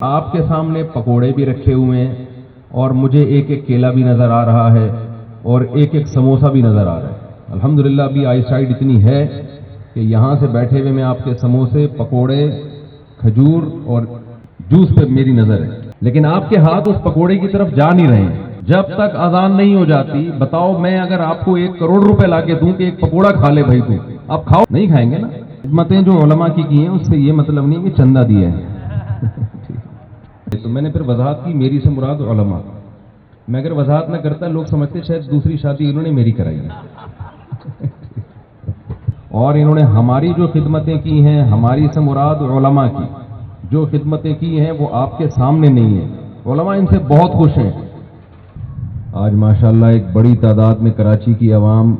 آپ کے سامنے پکوڑے بھی رکھے ہوئے ہیں اور مجھے ایک ایک کیلا بھی نظر آ رہا ہے اور ایک ایک سموسہ بھی نظر آ رہا ہے۔ الحمدللہ ابھی آئی سائڈ اتنی ہے کہ یہاں سے بیٹھے ہوئے میں آپ کے سموسے، پکوڑے، کھجور اور جوس پہ میری نظر ہے، لیکن آپ کے ہاتھ اس پکوڑے کی طرف جا نہیں رہے ہیں۔ جب تک اذان نہیں ہو جاتی، بتاؤ میں اگر آپ کو 1 کروڑ روپے لا کے دوں کہ ایک پکوڑا کھا لے بھائی، تو آپ کھاؤ؟ نہیں کھائیں گے نا۔ خدمتیں جو علماء کی ہیں اس سے یہ مطلب نہیں کہ چندہ دیا ہے۔ تو میں نے پھر وضاحت کی، میری سے مراد علماء۔ میں اگر وضاحت نہ کرتا لوگ سمجھتے شاید دوسری شادی انہوں نے میری کرائی ہے، اور انہوں نے ہماری جو خدمتیں کی ہیں، ہماری سے مراد علماء کی جو خدمتیں کی ہیں وہ آپ کے سامنے نہیں ہیں۔ علماء ان سے بہت خوش ہیں۔ آج ماشاءاللہ ایک بڑی تعداد میں کراچی کی عوام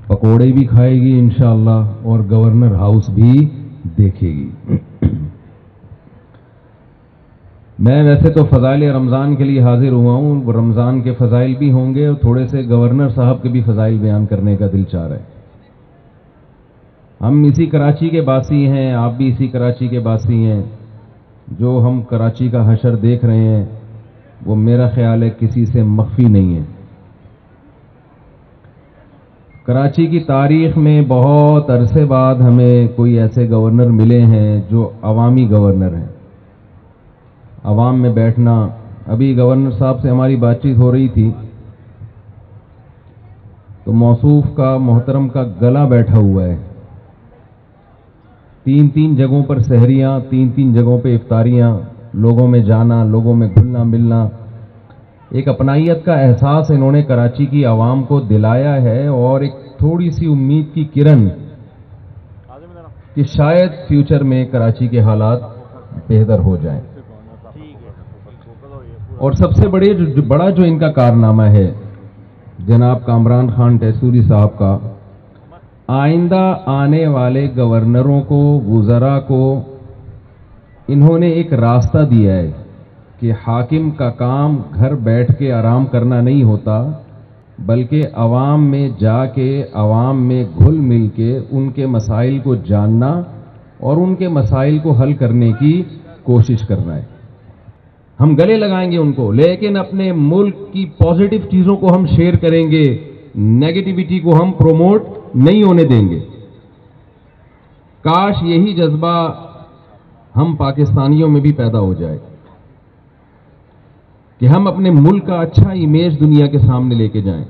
پکوڑے بھی کھائے گی انشاءاللہ اور گورنر ہاؤس بھی دیکھے گی۔ میں ویسے تو فضائل رمضان کے لیے حاضر ہوا ہوں، رمضان کے فضائل بھی ہوں گے اور تھوڑے سے گورنر صاحب کے بھی فضائل بیان کرنے کا دل چاہ رہا ہے۔ ہم اسی کراچی کے باسی ہیں، آپ بھی اسی کراچی کے باسی ہیں۔ جو ہم کراچی کا حشر دیکھ رہے ہیں وہ میرا خیال ہے کسی سے مخفی نہیں ہے۔ کراچی کی تاریخ میں بہت عرصے بعد ہمیں کوئی ایسے گورنر ملے ہیں جو عوامی گورنر ہیں، عوام میں بیٹھنا۔ ابھی گورنر صاحب سے ہماری بات چیت ہو رہی تھی تو موصوف کا، محترم کا گلا بیٹھا ہوا ہے۔ 3 جگہوں پر سحریاں، 3 جگہوں پہ افطاریاں، لوگوں میں جانا، لوگوں میں گھلنا ملنا، ایک اپنائیت کا احساس انہوں نے کراچی کی عوام کو دلایا ہے، اور ایک تھوڑی سی امید کی کرن کہ شاید فیوچر میں کراچی کے حالات بہتر ہو جائیں۔ اور سب سے بڑا جو ان کا کارنامہ ہے جناب کامران خان ٹیسوری صاحب کا، آئندہ آنے والے گورنروں کو، وزراء کو انہوں نے ایک راستہ دیا ہے کہ حاکم کا کام گھر بیٹھ کے آرام کرنا نہیں ہوتا، بلکہ عوام میں جا کے، عوام میں گھل مل کے ان کے مسائل کو جاننا اور ان کے مسائل کو حل کرنے کی کوشش کرنا ہے۔ ہم گلے لگائیں گے ان کو، لیکن اپنے ملک کی پازیٹیو چیزوں کو ہم شیئر کریں گے، نیگیٹیوٹی کو ہم پروموٹ نہیں ہونے دیں گے۔ کاش یہی جذبہ ہم پاکستانیوں میں بھی پیدا ہو جائے کہ ہم اپنے ملک کا اچھا امیج دنیا کے سامنے لے کے جائیں۔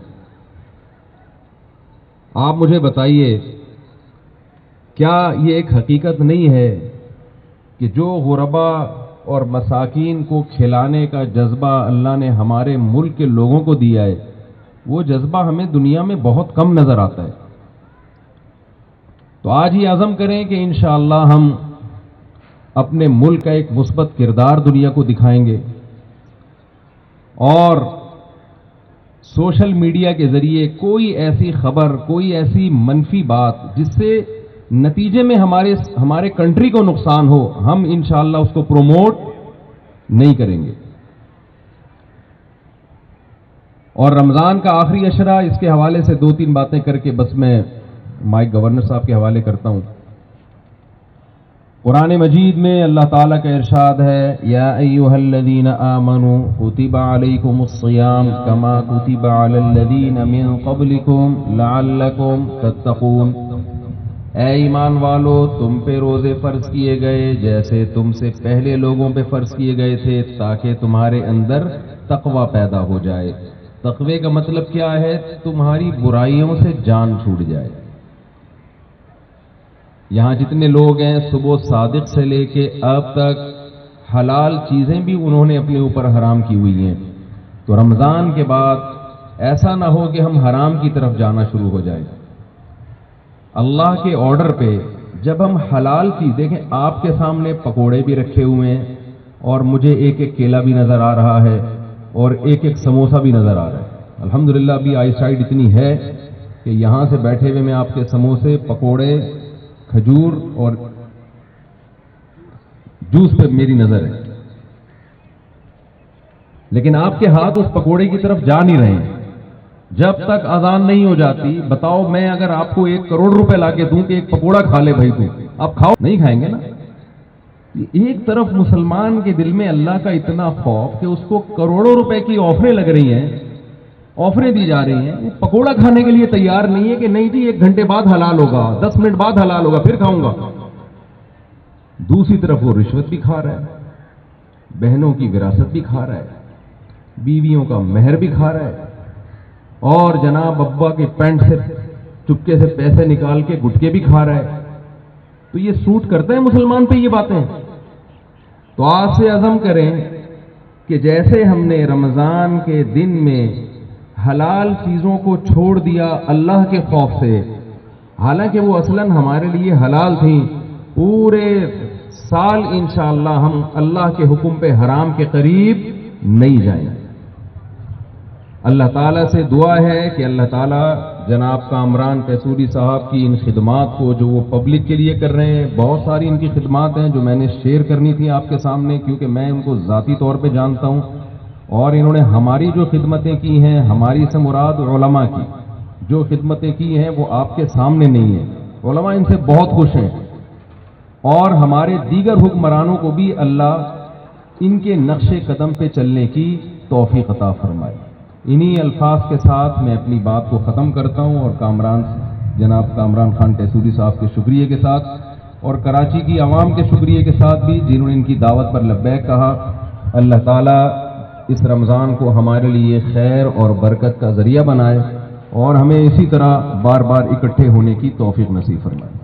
آپ مجھے بتائیے، کیا یہ ایک حقیقت نہیں ہے کہ جو غرباء اور مساکین کو کھلانے کا جذبہ اللہ نے ہمارے ملک کے لوگوں کو دیا ہے، وہ جذبہ ہمیں دنیا میں بہت کم نظر آتا ہے؟ تو آج ہی عزم کریں کہ انشاءاللہ ہم اپنے ملک کا ایک مثبت کردار دنیا کو دکھائیں گے، اور سوشل میڈیا کے ذریعے کوئی ایسی خبر، کوئی ایسی منفی بات جس سے نتیجے میں ہمارے کنٹری کو نقصان ہو، ہم انشاءاللہ اس کو پروموٹ نہیں کریں گے۔ اور رمضان کا آخری عشرہ، اس کے حوالے سے 2-3 باتیں کر کے بس میں مائک گورنر صاحب کے حوالے کرتا ہوں۔ قرآن مجید میں اللہ تعالیٰ کا ارشاد ہے، یا ایھا الذین آمنوا کتب علیکم الصیام کما کتب علی الذین من قبلکم لعلکم تتقون۔ اے ایمان والو، تم پہ روزے فرض کیے گئے جیسے تم سے پہلے لوگوں پہ فرض کیے گئے تھے، تاکہ تمہارے اندر تقوی پیدا ہو جائے۔ تقوی کا مطلب کیا ہے؟ تمہاری برائیوں سے جان چھوٹ جائے۔ یہاں جتنے لوگ ہیں صبح صادق سے لے کے اب تک حلال چیزیں بھی انہوں نے اپنے اوپر حرام کی ہوئی ہیں، تو رمضان کے بعد ایسا نہ ہو کہ ہم حرام کی طرف جانا شروع ہو جائے۔ اللہ کے آرڈر پہ جب ہم حلال چیز دیکھیں، آپ کے سامنے پکوڑے بھی رکھے ہوئے ہیں اور مجھے ایک ایک کیلا بھی نظر آ رہا ہے اور ایک ایک سموسہ بھی نظر آ رہا ہے۔ الحمدللہ ابھی آئی سائڈ اتنی ہے کہ یہاں سے بیٹھے ہوئے میں آپ کے سموسے، پکوڑے، کھجور اور جوس پہ میری نظر ہے، لیکن آپ کے ہاتھ اس پکوڑے کی طرف جا نہیں رہے ہیں۔ جب تک اذان نہیں ہو جاتی، بتاؤ میں اگر آپ کو 1 کروڑ روپے لا کے دوں کہ ایک پکوڑا کھا لے بھائی، تو آپ کھاؤ؟ نہیں کھائیں گے نا۔ ایک طرف مسلمان کے دل میں اللہ کا اتنا خوف کہ اس کو کروڑوں روپے کی آفریں لگ رہی ہیں، آفریں دی جا رہی ہیں، وہ پکوڑا کھانے کے لیے تیار نہیں ہے کہ نہیں جی 1 گھنٹے بعد حلال ہوگا، 10 منٹ بعد حلال ہوگا پھر کھاؤں گا۔ دوسری طرف وہ رشوت بھی کھا رہا ہے، بہنوں کی وراثت بھی کھا رہا ہے، بیویوں کا مہر بھی کھا رہا ہے، اور جناب ابا کے پینٹ سے چپکے سے پیسے نکال کے گٹکے بھی کھا رہا ہے۔ تو یہ سوٹ کرتا ہے مسلمان پہ یہ باتیں؟ تو آج سے عزم کریں کہ جیسے ہم نے رمضان کے دن میں حلال چیزوں کو چھوڑ دیا اللہ کے خوف سے، حالانکہ وہ اصلاً ہمارے لیے حلال تھیں، پورے سال انشاءاللہ ہم اللہ کے حکم پہ حرام کے قریب نہیں جائیں۔ اللہ تعالیٰ سے دعا ہے کہ اللہ تعالیٰ جناب کامران قیصوری صاحب کی ان خدمات کو جو وہ پبلک کے لیے کر رہے ہیں، بہت ساری ان کی خدمات ہیں جو میں نے شیئر کرنی تھی آپ کے سامنے، کیونکہ میں ان کو ذاتی طور پہ جانتا ہوں، اور انہوں نے ہماری جو خدمتیں کی ہیں، ہماری سے مراد علماء کی جو خدمتیں کی ہیں وہ آپ کے سامنے نہیں ہیں، علماء ان سے بہت خوش ہیں، اور ہمارے دیگر حکمرانوں کو بھی اللہ ان کے نقش قدم پہ چلنے کی توفیق عطا فرمائے۔ انہی الفاظ کے ساتھ میں اپنی بات کو ختم کرتا ہوں، اور جناب کامران خان قیصوری صاحب کے شکریہ کے ساتھ، اور کراچی کی عوام کے شکریہ کے ساتھ بھی جنہوں نے ان کی دعوت پر لبیک کہا، اللہ تعالیٰ اس رمضان کو ہمارے لیے خیر اور برکت کا ذریعہ بنائے، اور ہمیں اسی طرح بار بار اکٹھے ہونے کی توفیق نصیب فرمائے۔